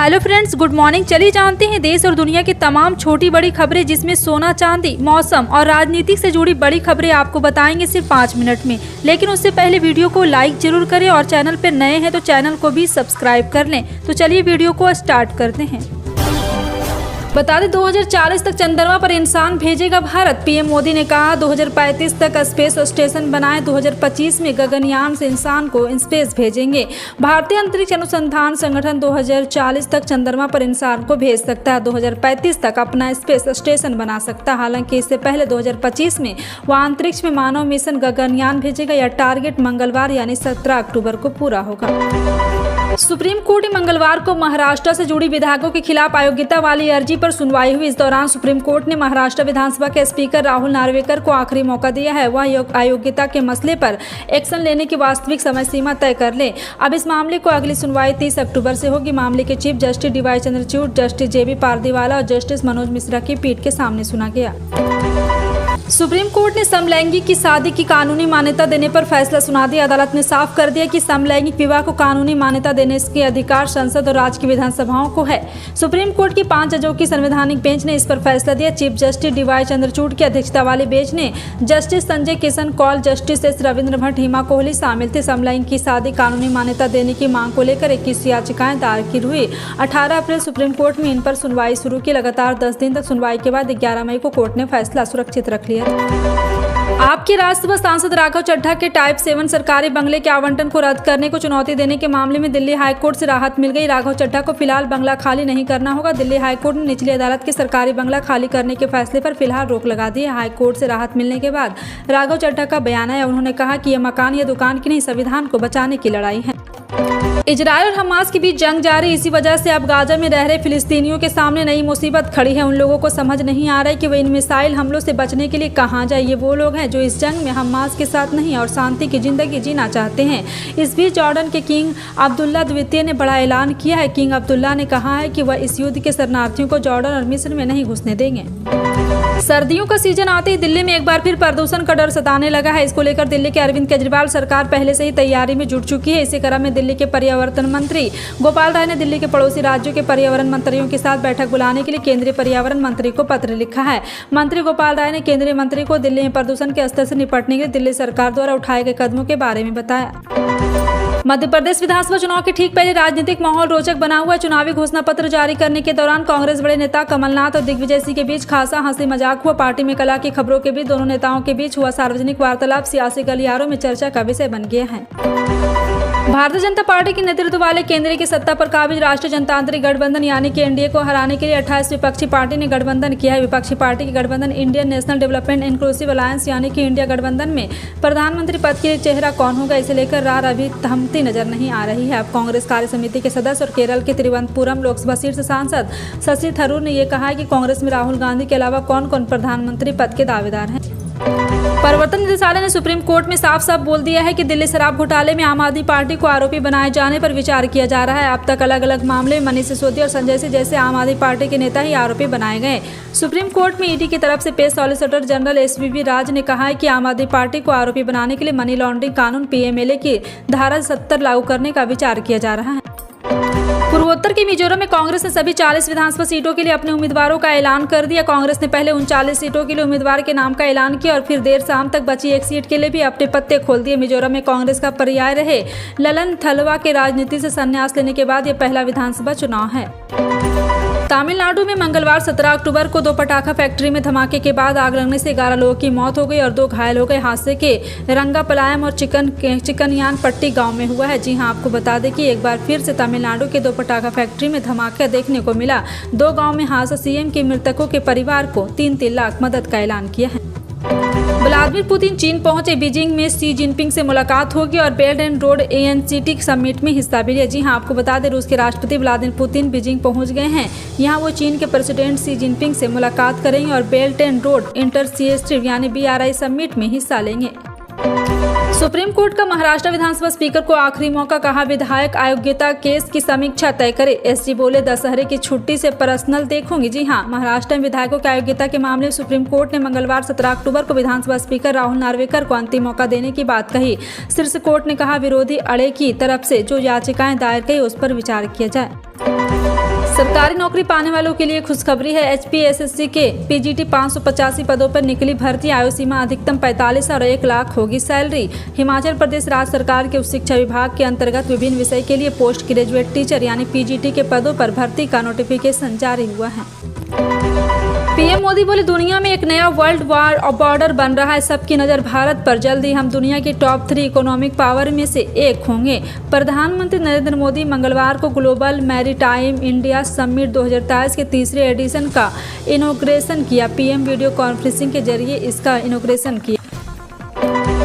Hello friends, good morning. चलिए जानते हैं देश और दुनिया की तमाम छोटी बड़ी खबरें, जिसमें सोना चांदी, मौसम और राजनीति से जुड़ी बड़ी खबरें आपको बताएंगे सिर्फ 5 मिनट में। लेकिन उससे पहले वीडियो को लाइक जरूर करें और चैनल पर नए हैं तो चैनल को भी सब्सक्राइब कर लें। तो चलिए वीडियो को स्टार्ट करते हैं। बता दें 2040 तक चंद्रमा पर इंसान भेजेगा भारत। पीएम मोदी ने कहा 2035 तक स्पेस स्टेशन बनाए, 2025 में गगनयान से इंसान को स्पेस भेजेंगे। भारतीय अंतरिक्ष अनुसंधान संगठन 2040 तक चंद्रमा पर इंसान को भेज सकता है, 2035 तक अपना स्पेस स्टेशन बना सकता है। हालांकि इससे पहले 2025 में वह अंतरिक्ष में मानव मिशन गगनयान भेजेगा। यह टारगेट मंगलवार यानी 17 अक्टूबर को पूरा होगा। सुप्रीम कोर्ट ने मंगलवार को महाराष्ट्र से जुड़ी विधायकों के खिलाफ अयोग्यता वाली अर्जी पर सुनवाई हुई। इस दौरान सुप्रीम कोर्ट ने महाराष्ट्र विधानसभा के स्पीकर राहुल नार्वेकर को आखिरी मौका दिया है। वह अयोग्यता के मसले पर एक्शन लेने की वास्तविक समय सीमा तय कर ले। अब इस मामले को अगली सुनवाई 30 अक्टूबर से होगी। मामले के chief justice DY Chandrachud, justice JB Pardiwala और जस्टिस मनोज मिश्रा की पीठ के सामने सुना गया। सुप्रीम कोर्ट ने समलैंगिक की शादी की कानूनी मान्यता देने पर फैसला सुना दिया। अदालत ने साफ कर दिया कि समलैंगिक विवाह को कानूनी मान्यता देने के अधिकार संसद और राज्य की विधानसभाओं को है। सुप्रीम कोर्ट की 5 जजों की संवैधानिक बेंच ने इस पर फैसला दिया। चीफ जस्टिस डीवाई चंद्रचूड़ की अध्यक्षता वाली बेंच ने justice Sanjay Kishan Kaul, justice S Ravindra Bhat, Hima Kohli शामिल थे। समलैंगिक की शादी कानूनी मान्यता देने की मांग को लेकर 21 याचिकाएं दायर हुई। 18 अप्रैल सुप्रीम कोर्ट में इन पर सुनवाई शुरू की। लगातार 10 दिन तक सुनवाई के बाद 11 मई को कोर्ट ने फैसला सुरक्षित रख लिया। आपके राज्यसभा सांसद राघव चड्ढा के टाइप 7 सरकारी बंगले के आवंटन को रद्द करने को चुनौती देने के मामले में दिल्ली हाईकोर्ट से राहत मिल गई। राघव चड्ढा को फिलहाल बंगला खाली नहीं करना होगा। दिल्ली हाईकोर्ट ने निचली अदालत के सरकारी बंगला खाली करने के फैसले पर फिलहाल रोक लगा दी है। हाईकोर्ट से राहत मिलने के बाद राघव चड्ढा का बयान है। उन्होंने कहा कि यह मकान या दुकान की नहीं, संविधान को बचाने की लड़ाई है। इजरायल और हमास के बीच जंग जारी। इसी वजह से अब गाजा में रह रहे फिलिस्तीनियों के सामने नई मुसीबत खड़ी है। उन लोगों को समझ नहीं आ रहा है कि वे इन मिसाइल हमलों से बचने के लिए कहां जाए। ये वो लोग हैं जो इस जंग में हमास के साथ नहीं और शांति की जिंदगी जीना चाहते हैं। इस बीच जॉर्डन के किंग अब्दुल्ला द्वितीय ने बड़ा ऐलान किया है। किंग अब्दुल्ला ने कहा है कि वह इस युद्ध के शरणार्थियों को जॉर्डन और मिस्र में नहीं घुसने देंगे। सर्दियों का सीजन आते ही दिल्ली में एक बार फिर प्रदूषण का डर सताने लगा है। इसको लेकर दिल्ली के अरविंद केजरीवाल सरकार पहले से ही तैयारी में जुट चुकी है। इसी क्रम में दिल्ली के पर्यावरण मंत्री गोपाल राय ने दिल्ली के पड़ोसी राज्यों के पर्यावरण मंत्रियों के साथ बैठक बुलाने के लिए केंद्रीय पर्यावरण मंत्री को पत्र लिखा है। मंत्री गोपाल राय ने केंद्रीय मंत्री को दिल्ली में प्रदूषण के स्तर से निपटने के लिए दिल्ली सरकार द्वारा उठाए गए कदमों के बारे में बताया। मध्य प्रदेश विधानसभा चुनाव के ठीक पहले राजनीतिक माहौल रोचक बना हुआ है। चुनावी घोषणा पत्र जारी करने के दौरान कांग्रेस बड़े नेता कमलनाथ और दिग्विजय सिंह के बीच खासा हंसी मजाक हुआ। पार्टी में कला की खबरों के बीच दोनों नेताओं के बीच हुआ सार्वजनिक वार्तालाप सियासी गलियारों में चर्चा का विषय बन गया है। भारतीय जनता पार्टी के नेतृत्व वाले केंद्र की सत्ता पर काबिज राष्ट्रीय जनतांत्रिक गठबंधन यानी कि एनडीए को हराने के लिए 28 विपक्षी पार्टी ने गठबंधन किया है। विपक्षी पार्टी के गठबंधन Indian national development inclusive alliance यानी कि इंडिया गठबंधन में प्रधानमंत्री पद के लिए चेहरा कौन होगा, इसे लेकर रार अभी थमती नजर नहीं आ रही है। अब कांग्रेस कार्य समिति के सदस्य और केरल के तिरुवनंतपुरम लोकसभा सीट से सांसद शशि थरूर ने यह कहा है कि कांग्रेस में राहुल गांधी के अलावा कौन कौन प्रधानमंत्री पद के दावेदार हैं। प्रवर्तन निदेशालय ने सुप्रीम कोर्ट में साफ साफ बोल दिया है कि दिल्ली शराब घोटाले में आम आदमी पार्टी को आरोपी बनाए जाने पर विचार किया जा रहा है। अब तक अलग अलग मामले में मनीष सिसोदिया और संजय सिंह जैसे आम आदमी पार्टी के नेता ही आरोपी बनाए गए। सुप्रीम कोर्ट में ईडी की तरफ से पेश सॉलिसिटर जनरल एसवीबी राज ने कहा है कि आम आदमी पार्टी को आरोपी बनाने के लिए मनी लॉन्ड्रिंग कानून पीएमएलए की धारा 70 लागू करने का विचार किया जा रहा है। पूर्वोत्तर के मिजोरम में कांग्रेस ने सभी 40 विधानसभा सीटों के लिए अपने उम्मीदवारों का ऐलान कर दिया। कांग्रेस ने पहले 39 सीटों के लिए उम्मीदवार के नाम का ऐलान किया और फिर देर शाम तक बची एक सीट के लिए भी अपने पत्ते खोल दिए। मिजोरम में कांग्रेस का पर्याय रहे ललन थलवा के राजनीति से संन्यास लेने के बाद यह पहला विधानसभा चुनाव है। तमिलनाडु में मंगलवार 17 अक्टूबर को 2 पटाखा फैक्ट्री में धमाके के बाद आग लगने से 11 लोगों की मौत हो गई और 2 घायल हो गए। हादसे के रंगापलायम और चिकनयान पट्टी गांव में हुआ है। जी हां, आपको बता दें कि एक बार फिर से तमिलनाडु के 2 पटाखा फैक्ट्री में धमाका देखने को मिला। 2 गाँव में हादसा। सीएम के मृतकों के परिवार को 3-3 लाख मदद का ऐलान किया है। व्लादिमीर पुतिन चीन पहुंचे। बीजिंग में शी जिनपिंग से मुलाकात होगी और belt and road NCT summit में हिस्सा भी लिया। जी हां, आपको बता दें रूस के राष्ट्रपति व्लादिमीर पुतिन बीजिंग पहुंच गए हैं। यहां वो चीन के प्रेसिडेंट शी जिनपिंग से मुलाकात करेंगे और बेल्ट एंड रोड इंटरसिएस्टिव यानी BRI समिट में हिस्सा लेंगे। सुप्रीम कोर्ट का महाराष्ट्र विधानसभा स्पीकर को आखिरी मौका, कहा विधायक अयोग्यता केस की समीक्षा तय करे। एसजी बोले दशहरे की छुट्टी से पर्सनल देखूंगी। जी हां, महाराष्ट्र में विधायकों की अयोग्यता के मामले में सुप्रीम कोर्ट ने मंगलवार 17 अक्टूबर को विधानसभा स्पीकर राहुल नार्वेकर को अंतिम मौका देने की बात कही। शीर्ष कोर्ट ने कहा विरोधी अड़े की तरफ से जो याचिकाएं दायर की उस पर विचार किया जाए। सरकारी नौकरी पाने वालों के लिए खुशखबरी है। HPSSC के PGT 585 पदों पर निकली भर्ती। आयु सीमा अधिकतम 45 और 1 लाख होगी सैलरी। हिमाचल प्रदेश राज्य सरकार के उच्च शिक्षा विभाग के अंतर्गत विभिन्न विषय के लिए पोस्ट ग्रेजुएट टीचर यानी PGT के पदों पर भर्ती का नोटिफिकेशन जारी हुआ है। पीएम मोदी बोले, दुनिया में एक नया वर्ल्ड वार बॉर्डर बन रहा है, सबकी नज़र भारत पर। जल्दी हम दुनिया की टॉप 3 इकोनॉमिक पावर में से एक होंगे। प्रधानमंत्री नरेंद्र मोदी मंगलवार को ग्लोबल मैरीटाइम इंडिया समिट 2023 के तीसरे एडिशन का इनॉग्रेशन किया। पीएम वीडियो कॉन्फ्रेंसिंग के जरिए इसका इनॉग्रेशन किया।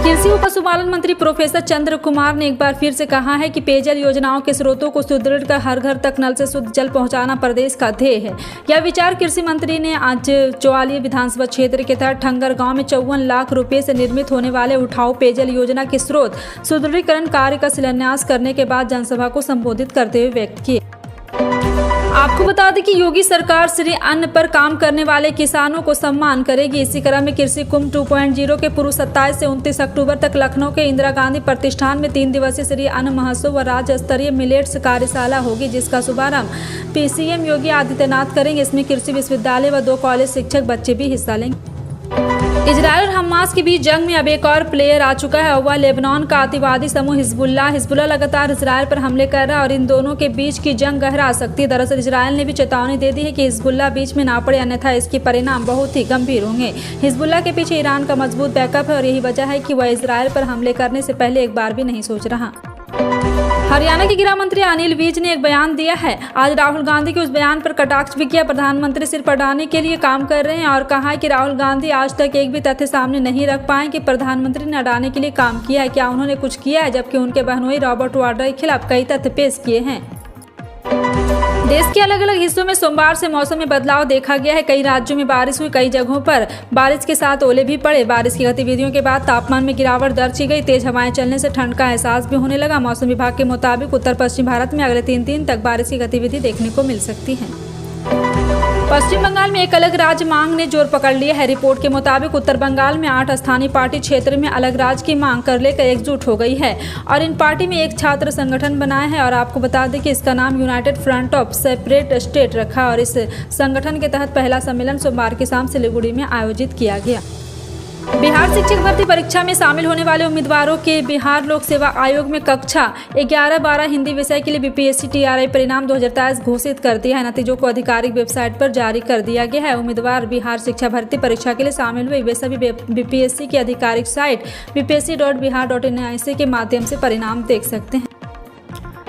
कृषि व पशुपालन मंत्री प्रोफेसर चंद्र कुमार ने एक बार फिर से कहा है कि पेयजल योजनाओं के स्रोतों को सुदृढ़ कर हर घर तक नल से शुद्ध जल पहुंचाना प्रदेश का ध्येय है। यह विचार कृषि मंत्री ने आज चौवालिया विधानसभा क्षेत्र के तहत ठंगर गांव में 54 लाख रुपए से निर्मित होने वाले उठाऊ पेयजल योजना के स्रोत सुदृढ़ीकरण कार्य का शिलान्यास करने के बाद जनसभा को संबोधित करते हुए व्यक्त किए। आपको बता दें कि योगी सरकार श्री अन्न पर काम करने वाले किसानों को सम्मान करेगी। इसी क्रम में कृषि कुंभ 2.0 के पूर्व 27 से 29 अक्टूबर तक लखनऊ के इंदिरा गांधी प्रतिष्ठान में 3 दिवसीय श्री अन्न महोत्सव व राज्य स्तरीय मिलेट्स कार्यशाला होगी, जिसका शुभारंभ CM योगी आदित्यनाथ करेंगे। इसमें कृषि विश्वविद्यालय व 2 कॉलेज शिक्षक बच्चे भी हिस्सा लेंगे। इजरायल और हमास के बीच जंग में अब एक और प्लेयर आ चुका है, वह लेबनान का अतिवादी समूह हिजबुल्लाह लगातार इजरायल पर हमले कर रहा है और इन दोनों के बीच की जंग गहरा सकती है। दरअसल इजरायल ने भी चेतावनी दे दी है कि हिजबुल्लाह बीच में ना पड़े, अन्यथा इसके परिणाम बहुत ही गंभीर होंगे। हिजबुल्लाह के पीछे ईरान का मजबूत बैकअप है और यही वजह है कि वह इजरायल पर हमले करने से पहले एक बार भी नहीं सोच रहा। हरियाणा के गृह मंत्री अनिल विज ने एक बयान दिया है। आज राहुल गांधी के उस बयान पर कटाक्ष भी किया। प्रधानमंत्री सिर्फ अडानी के लिए काम कर रहे हैं और कहा है कि राहुल गांधी आज तक एक भी तथ्य सामने नहीं रख पाए कि प्रधानमंत्री ने अडानी के लिए काम किया है। क्या उन्होंने कुछ किया है? जबकि उनके बहनोई रॉबर्ट वाड्रा के खिलाफ कई तथ्य पेश किए हैं। देश के अलग अलग हिस्सों में सोमवार से मौसम में बदलाव देखा गया है। कई राज्यों में बारिश हुई, कई जगहों पर बारिश के साथ ओले भी पड़े। बारिश की गतिविधियों के बाद तापमान में गिरावट दर्ज की गई। तेज हवाएं चलने से ठंड का एहसास भी होने लगा। मौसम विभाग के मुताबिक उत्तर पश्चिम भारत में अगले 3 दिन तक बारिश की गतिविधि देखने को मिल सकती है। पश्चिम बंगाल में एक अलग राज्य मांग ने जोर पकड़ लिया है। रिपोर्ट के मुताबिक उत्तर बंगाल में 8 स्थानीय पार्टी क्षेत्र में अलग राज्य की मांग कर लेकर एकजुट हो गई है और इन पार्टी में एक छात्र संगठन बनाया है और आपको बता दें कि इसका नाम United front of separate state रखा और इस संगठन के तहत पहला सम्मेलन सोमवार की शाम सिलीगुड़ी में आयोजित किया गया। बिहार शिक्षक भर्ती परीक्षा में शामिल होने वाले उम्मीदवारों के बिहार लोक सेवा आयोग में कक्षा 11-12 हिंदी विषय के लिए BPSC TRI परिणाम 2023 घोषित कर दिया है। नतीजों को आधिकारिक वेबसाइट पर जारी कर दिया गया है। उम्मीदवार बिहार शिक्षा भर्ती परीक्षा के लिए शामिल हुए वे सभी BPSC की आधिकारिक साइट bpsc.bihar.in के माध्यम से परिणाम देख सकते हैं।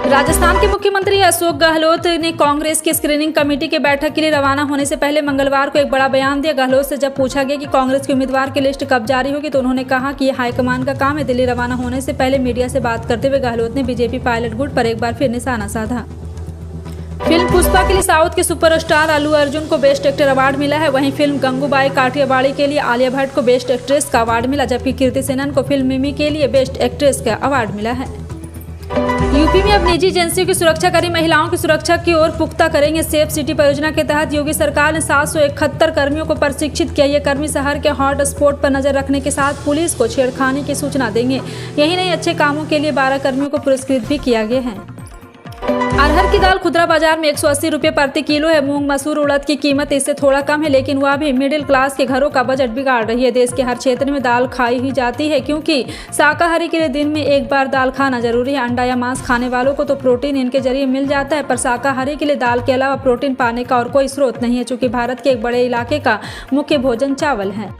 राजस्थान के मुख्यमंत्री अशोक गहलोत ने कांग्रेस की स्क्रीनिंग कमेटी के बैठक के लिए रवाना होने से पहले मंगलवार को एक बड़ा बयान दिया। गहलोत से जब पूछा गया कि कांग्रेस के उम्मीदवार की लिस्ट कब जारी होगी तो उन्होंने कहा कि यह हाईकमान का काम है। दिल्ली रवाना होने से पहले मीडिया से बात करते हुए गहलोत ने बीजेपी पायलट गुट पर एक बार फिर निशाना साधा। फिल्म पुष्पा के लिए साउथ के सुपरस्टार अल्लू अर्जुन को बेस्ट एक्टर अवार्ड मिला है। वहीं फिल्म गंगूबाई काठियावाड़ी के लिए आलिया भट्ट को बेस्ट एक्ट्रेस का अवार्ड मिला, जबकि कीर्ति सेनन को फिल्म मिमी के लिए बेस्ट एक्ट्रेस का अवार्ड मिला है। यूपी में अब निजी एजेंसियों की सुरक्षाकारी महिलाओं की सुरक्षा की ओर पुख्ता करेंगे। सेफ सिटी परियोजना के तहत योगी सरकार ने 771 कर्मियों को प्रशिक्षित किया। ये कर्मी शहर के हॉट स्पॉट पर नजर रखने के साथ पुलिस को छेड़खानी की सूचना देंगे। यही नहीं, अच्छे कामों के लिए 12 कर्मियों को पुरस्कृत भी किया गया है। अरहर की दाल खुदरा बाजार में 180 रुपये प्रति किलो है। मूंग मसूर उड़द की कीमत इससे थोड़ा कम है, लेकिन वह भी मिडिल क्लास के घरों का बजट बिगाड़ रही है। देश के हर क्षेत्र में दाल खाई ही जाती है, क्योंकि शाकाहारी के लिए दिन में एक बार दाल खाना जरूरी है। अंडा या मांस खाने वालों को तो प्रोटीन इनके जरिए मिल जाता है, पर शाकाहारी के लिए दाल के अलावा प्रोटीन पाने का और कोई स्रोत नहीं है, चूँकि भारत के एक बड़े इलाके का मुख्य भोजन चावल है।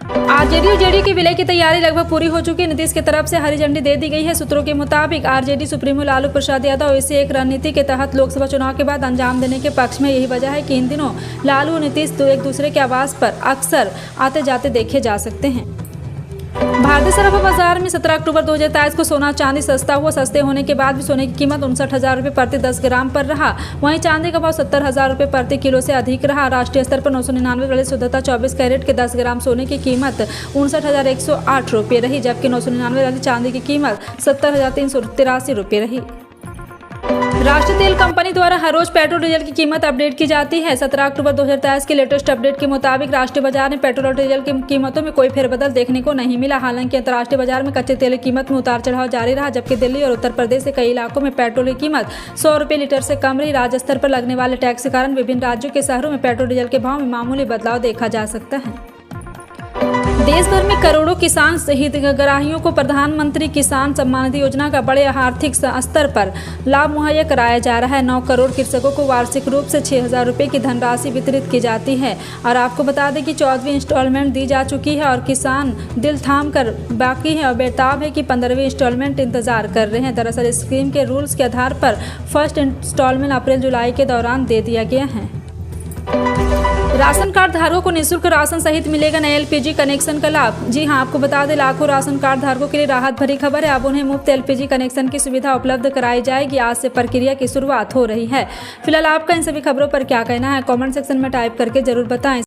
आरजेडी और जेडीयू की विलय की तैयारी लगभग पूरी हो चुकी है। नीतीश की तरफ से हरी झंडी दे दी गई है। सूत्रों के मुताबिक आरजेडी सुप्रीमो लालू प्रसाद यादव इसे एक रणनीति के तहत लोकसभा चुनाव के बाद अंजाम देने के पक्ष में। यही वजह है कि इन दिनों लालू और नीतीश एक दूसरे के आवास पर अक्सर आते जाते देखे जा सकते हैं। भारतीय सराफा बाजार में 17 अक्टूबर 2023 को सोना चांदी सस्ता हुआ। सस्ते होने के बाद भी सोने की कीमत 59,000 रुपये प्रति 10 ग्राम पर रहा। वहीं चांदी का भाव 70,000 रुपये प्रति किलो से अधिक रहा। राष्ट्रीय स्तर पर 999 वाले शुद्धता 24 कैरेट के 10 ग्राम सोने की कीमत 59,108 रुपये रही, जबकि 999 वाली चांदी की कीमत 70,383 रुपये रही। राष्ट्रीय तेल कंपनी द्वारा हर रोज पेट्रोल डीजल की कीमत अपडेट की जाती है। 17 अक्टूबर 2023 के लेटेस्ट अपडेट के मुताबिक राष्ट्रीय बाजार में पेट्रोल और डीजल की कीमतों में कोई फेरबदल देखने को नहीं मिला। हालांकि अंतर्राष्ट्रीय बाजार में कच्चे तेल की कीमत में उतार चढ़ाव जारी रहा, जबकि दिल्ली और उत्तर प्रदेश के कई इलाकों में पेट्रोल की कीमत 100 रुपये लीटर से कम रही। राज्य स्तर पर लगने वाले टैक्स के कारण विभिन्न राज्यों के शहरों में पेट्रोल डीजल के भाव में मामूली बदलाव देखा जा सकता है। देश भर में करोड़ों किसान हितग्राहियों को प्रधानमंत्री किसान सम्मान निधि योजना का बड़े आर्थिक स्तर पर लाभ मुहैया कराया जा रहा है। 9 करोड़ कृषकों को वार्षिक रूप से 6,000 रुपये की धनराशि वितरित की जाती है। और आपको बता दें कि 14वीं इंस्टॉलमेंट दी जा चुकी है और किसान दिल थाम कर बाकी है और बेताब है कि 15वीं इंस्टॉलमेंट इंतजार कर रहे हैं। दरअसल इस स्कीम के रूल्स के आधार पर फर्स्ट इंस्टॉलमेंट अप्रैल-जुलाई के दौरान दे दिया गया है। राशन कार्ड धारकों को निःशुल्क राशन सहित मिलेगा नए एलपीजी कनेक्शन का लाभ। जी हां, आपको बता दें लाखों राशन कार्ड धारकों के लिए राहत भरी खबर है। अब उन्हें मुफ्त एलपीजी कनेक्शन की सुविधा उपलब्ध कराई जाएगी। आज से प्रक्रिया की शुरुआत हो रही है। फिलहाल आपका इन सभी खबरों पर क्या कहना है, कमेंट सेक्शन में टाइप करके जरूर बताएं।